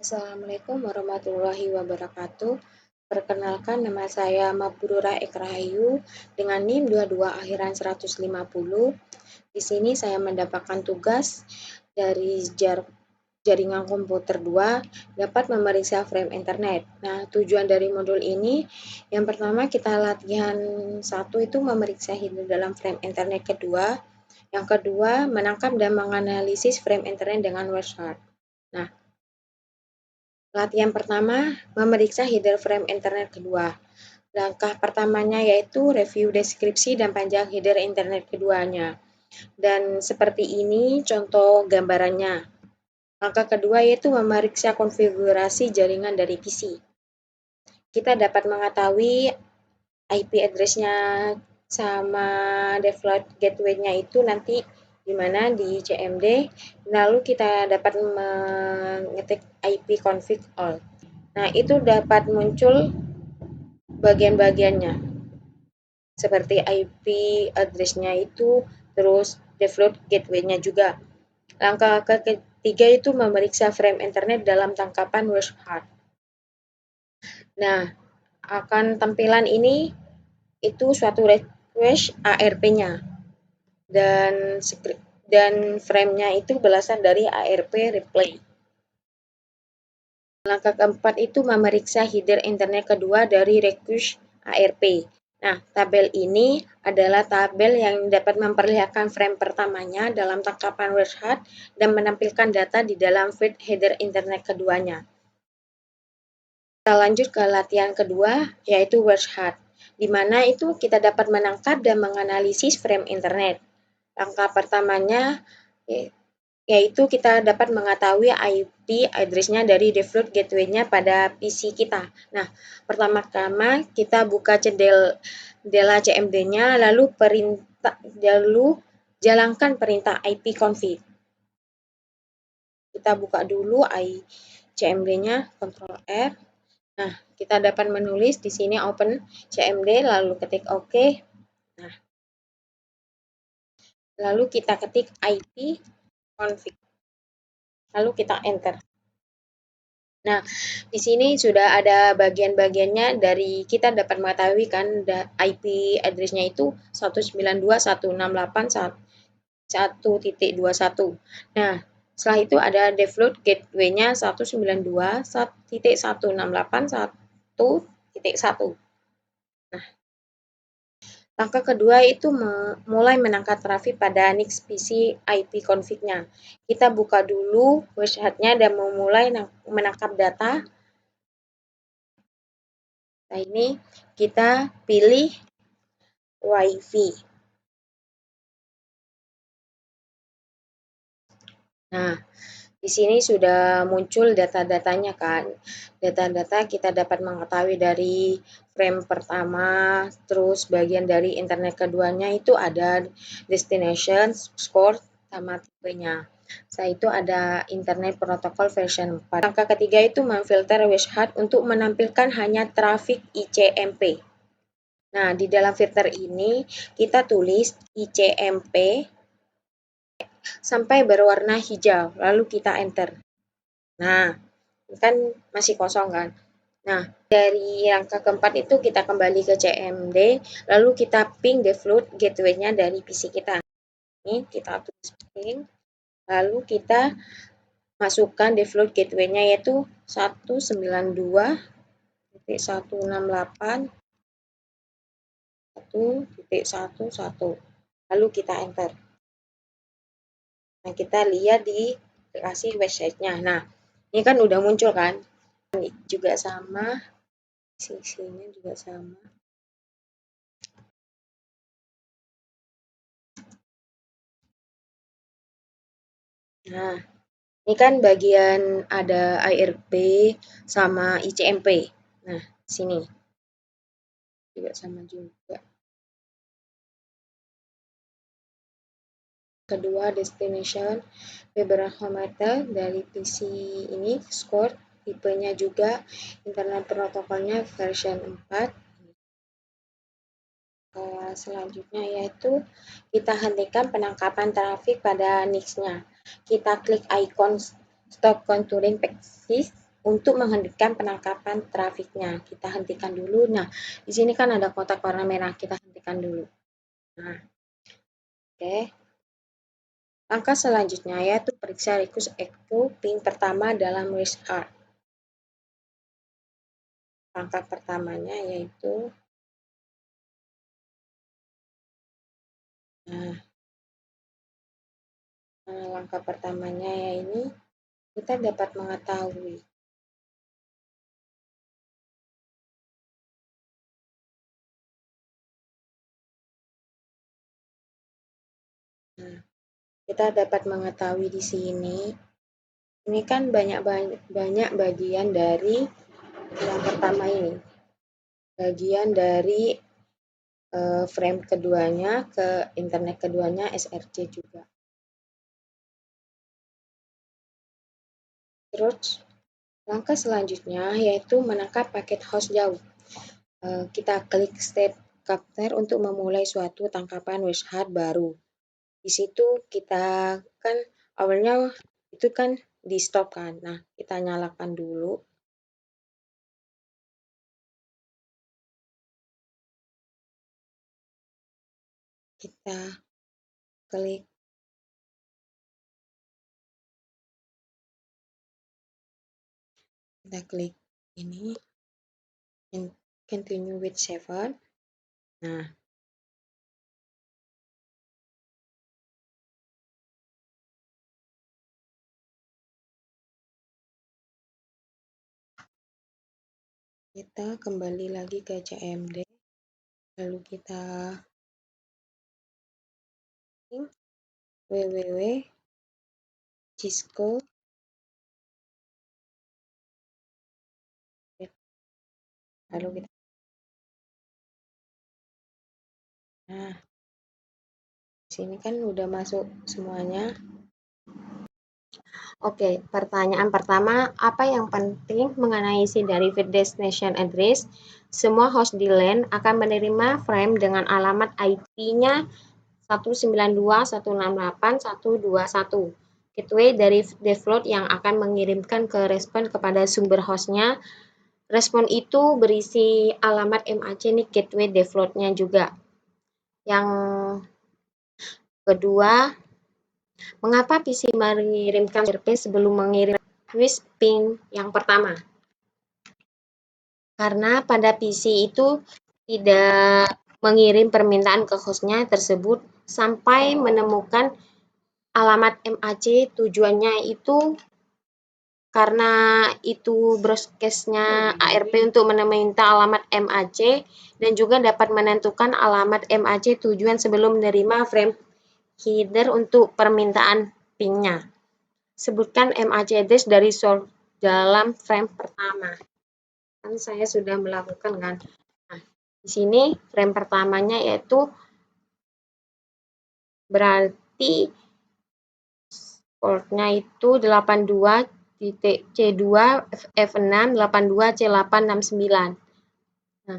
Assalamualaikum warahmatullahi wabarakatuh. Perkenalkan, nama saya Mabrurah Ekrahayu dengan NIM 22 akhiran 150. Di sini saya mendapatkan tugas dari jaringan komputer 2 dapat memeriksa frame internet. Nah, tujuan dari modul ini yang pertama kita latihan 1 itu memeriksa header dalam frame internet kedua. Yang kedua, menangkap dan menganalisis frame internet dengan wordshard. Nah, latihan pertama, memeriksa header frame internet kedua. Langkah pertamanya yaitu review deskripsi dan panjang header internet keduanya. Dan seperti ini contoh gambarannya. Langkah kedua yaitu memeriksa konfigurasi jaringan dari PC. Kita dapat mengetahui IP address-nya sama default gateway-nya itu nanti di mana di CMD. Lalu kita dapat mengetik IP config all. Nah, itu dapat muncul bagian-bagiannya. Seperti IP address-nya itu, terus default gateway-nya juga. Langkah ketiga itu memeriksa frame internet dalam tangkapan wordshard. Nah, akan tampilan ini itu suatu request ARP-nya. Dan frame-nya itu berasal dari ARP replay. Langkah keempat itu memeriksa header internet kedua dari request ARP. Nah, tabel ini adalah tabel yang dapat memperlihatkan frame pertamanya dalam tangkapan wordshard dan menampilkan data di dalam feed header internet keduanya. Kita lanjut ke latihan kedua, yaitu wordshard, di mana itu kita dapat menangkap dan menganalisis frame internet. Langkah pertamanya yaitu kita dapat mengetahui IP address-nya dari default gateway-nya pada PC kita. Nah, pertama-tama kita buka jendela CMD-nya, lalu jalankan perintah IP config. Kita buka dulu CMD-nya, Ctrl R. Nah, kita dapat menulis di sini open CMD, lalu ketik OK. Nah, lalu kita ketik IP config. Lalu kita enter. Nah, di sini sudah ada bagian-bagiannya dari kita dapat mengetahui kan IP address-nya itu 192.168.1.21. Nah, setelah itu ada default gateway-nya 192.168.1.1. Nah, langkah kedua itu mulai menangkap trafik pada NIC PC IP config-nya. Kita buka dulu wordshard-nya dan memulai menangkap data. Nah, ini kita pilih WiFi. Nah, di sini sudah muncul data-datanya kan. Data-data kita dapat mengetahui dari frame pertama, terus bagian dari internet keduanya itu ada destination, score, sama tipenya. Setelah itu ada internet protocol version 4. Langkah ketiga itu memfilter wordshard untuk menampilkan hanya trafik ICMP. Nah, di dalam filter ini kita tulis ICMP sampai berwarna hijau, lalu kita enter. Nah, kan masih kosong kan. Nah, dari angka keempat itu kita kembali ke CMD, lalu kita ping default gateway-nya dari PC kita. Ini kita tulis ping, lalu kita masukkan default gateway-nya yaitu 192.168.1.11. Lalu kita enter. Nah, kita lihat di aplikasi website-nya. Nah, ini kan udah muncul kan? Ini juga sama, sisinya juga sama. Nah, ini kan bagian ada ARP sama ICMP. Nah, sini juga sama juga. Kedua, destination, beberapa meter dari PC ini, score, tipenya juga, internet protokolnya version 4. Selanjutnya yaitu kita hentikan penangkapan trafik pada NIC-nya. Kita klik icon stop contouring package. untuk menghentikan penangkapan trafiknya. Kita hentikan dulu. Nah, di sini kan ada kotak warna merah, kita hentikan dulu. Nah, oke. Langkah selanjutnya yaitu periksa request echo pin pertama dalam restart. Langkah pertamanya yaitu langkah pertamanya ya ini kita dapat mengetahui kita dapat mengetahui di sini ini kan banyak bagian dari yang pertama ini bagian dari frame keduanya ke internet keduanya SRC juga. Terus langkah selanjutnya yaitu menangkap paket host jauh. Kita klik Start Capture untuk memulai suatu tangkapan website baru. Di situ kita kan awalnya itu kan di stop kan. Nah, kita nyalakan dulu. Kita klik ini continue with 7. Nah, kita kembali lagi ke CMD, lalu kita www.cisco lalu kita nah sini kan udah masuk semuanya. Oke, pertanyaan pertama, apa yang penting mengenai si derivative destination address? Semua host di LAN akan menerima frame dengan alamat IP-nya 192.168.121. Gateway dari default yang akan mengirimkan ke respon kepada sumber hostnya. Respon itu berisi alamat MAC nih gateway default-nya juga. Yang kedua, mengapa PC mengirimkan service sebelum mengirim request ping yang pertama? Karena pada PC itu tidak mengirim permintaan ke hostnya tersebut sampai menemukan alamat MAC tujuannya itu karena itu broadcast-nya ARP untuk meminta alamat MAC dan juga dapat menentukan alamat MAC tujuan sebelum menerima frame header untuk permintaan ping-nya. Sebutkan MAC address dari source dalam frame pertama. Kan saya sudah melakukan kan. Nah, di sini frame pertamanya yaitu berarti portnya itu 82.C2 F6 82C869. Nah,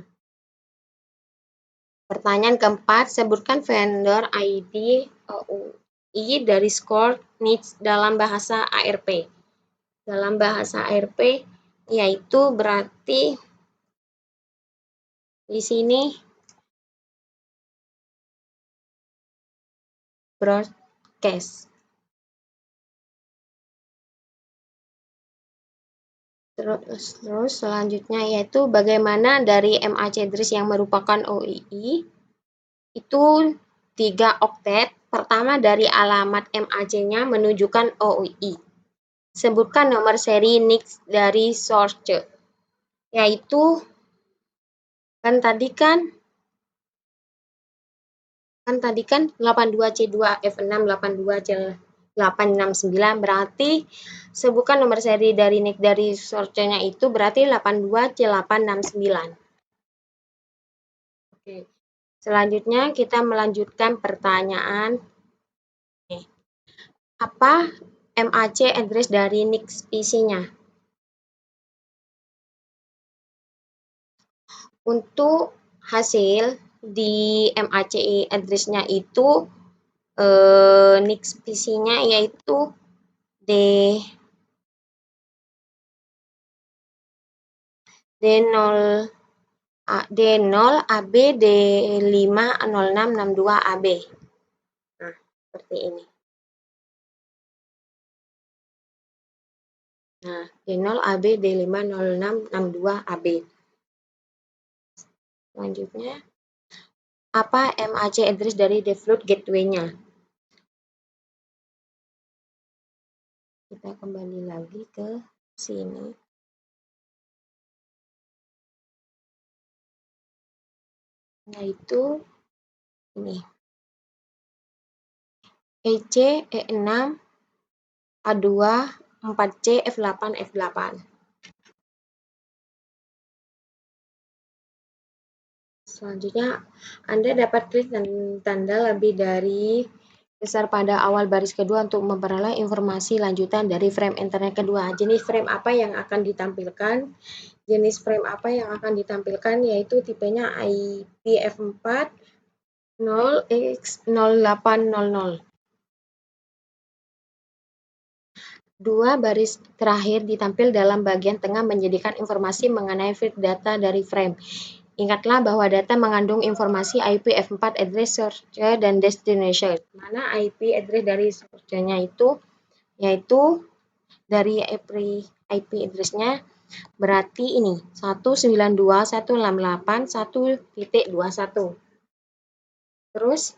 pertanyaan keempat, sebutkan vendor ID OUI dari score niche dalam bahasa ARP. Dalam bahasa ARP yaitu berarti di sini broadcast. Terus selanjutnya yaitu bagaimana dari MAC address yang merupakan OII itu 3 oktet. Pertama dari alamat MAC-nya menunjukkan OII. Sebutkan nomor seri NIC dari source, yaitu kan tadi kan 82C2F6 82C869 berarti sebutkan nomor seri dari NIC dari source-nya itu berarti 82C869. Oke. Selanjutnya kita melanjutkan pertanyaan. Apa MAC address dari NIC PC-nya? Untuk hasil di MAC address-nya itu NIC PC-nya yaitu D0 AB D50662 AB. Nah, seperti ini. Nah, D0 AB D50662 AB. Selanjutnya, apa MAC address dari default gateway-nya? Kita kembali lagi ke sini. Yaitu ini. EC, E6, A2, 4C, F8, F8. Selanjutnya, Anda dapat klik tanda lebih dari besar pada awal baris kedua untuk memperoleh informasi lanjutan dari frame internet kedua. Jenis frame apa yang akan ditampilkan? Jenis frame apa yang akan ditampilkan yaitu tipenya IPF4 0x0800. Dua baris terakhir ditampil dalam bagian tengah menjadikan informasi mengenai feed data dari frame. Ingatlah bahwa data mengandung informasi IPF4 address source dan destination. Mana IP address dari source-nya itu? Yaitu dari IP address-nya berarti ini 192.168.1.21. Terus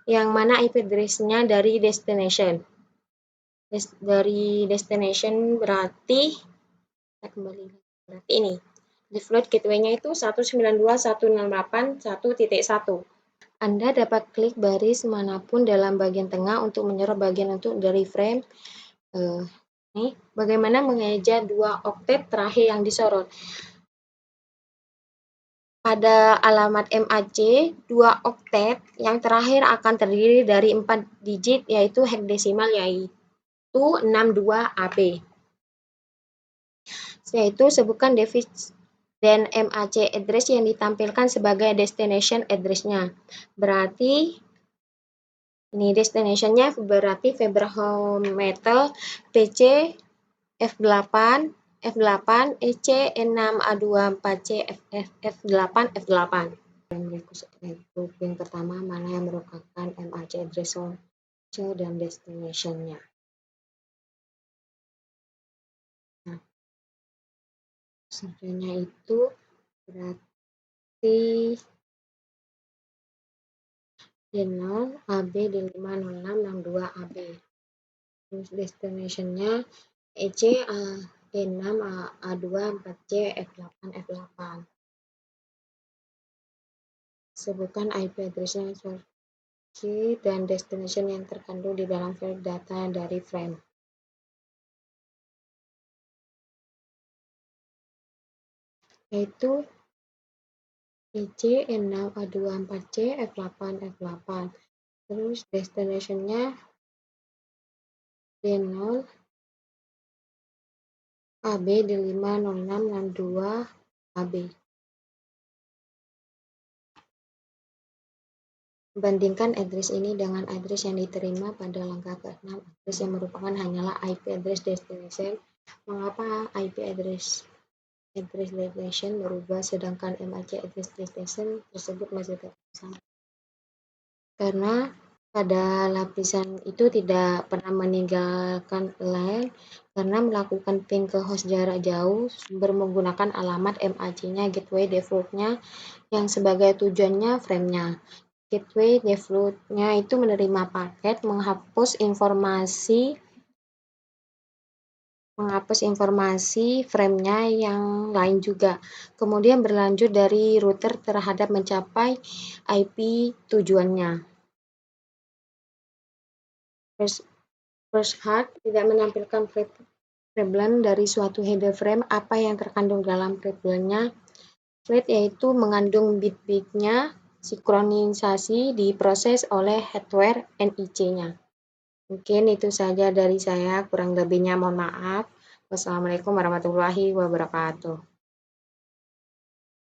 yang mana IP address-nya dari destination? Dari destination berarti kita kembali berarti ini. Default gateway-nya itu 192.168.1.1. Anda dapat klik baris manapun dalam bagian tengah untuk menyorot bagian untuk dari frame. Nih, bagaimana mengeja 2 oktet terakhir yang disorot? Pada alamat MAC, 2 oktet yang terakhir akan terdiri dari 4 digit yaitu hexadesimal yaitu 62 AB. Yaitu sebutkan device dan MAC address yang ditampilkan sebagai destination address-nya. Berarti ini destination-nya berarti Faberhometer PC F8 F8 EC E6A24C F8 F8. Group yang pertama mana yang merupakan MAC address source dan destination-nya. Nah, source-nya itu berarti D0 AB D50662 AB. Terus destination-nya EC E6 A2 4C F8 F8. Sebutkan IP address-nya source dan destination yang terkandung di dalam file data dari frame. Yaitu EC E6 A2 4C F8 F8. Terus destination-nya D0 AB D50662 AB. Bandingkan address ini dengan address yang diterima pada langkah ke-6. Address yang merupakan hanyalah IP address destination. Mengapa IP address destination berubah sedangkan MAC address destination tersebut masih tetap sama? Karena pada lapisan itu tidak pernah meninggalkan LAN karena melakukan ping ke host jarak jauh sumber menggunakan alamat MAC-nya gateway default-nya yang sebagai tujuannya frame-nya. Gateway default-nya itu menerima paket, menghapus informasi frame-nya yang lain juga. Kemudian berlanjut dari router terhadap mencapai IP tujuannya. First hard tidak menampilkan prevalence dari suatu header frame. Apa yang terkandung dalam prevalence-nya? Thread yaitu mengandung bit-bitnya. Sinkronisasi diproses oleh hardware NIC-nya. Mungkin itu saja dari saya, kurang lebihnya mohon maaf. Wassalamualaikum warahmatullahi wabarakatuh.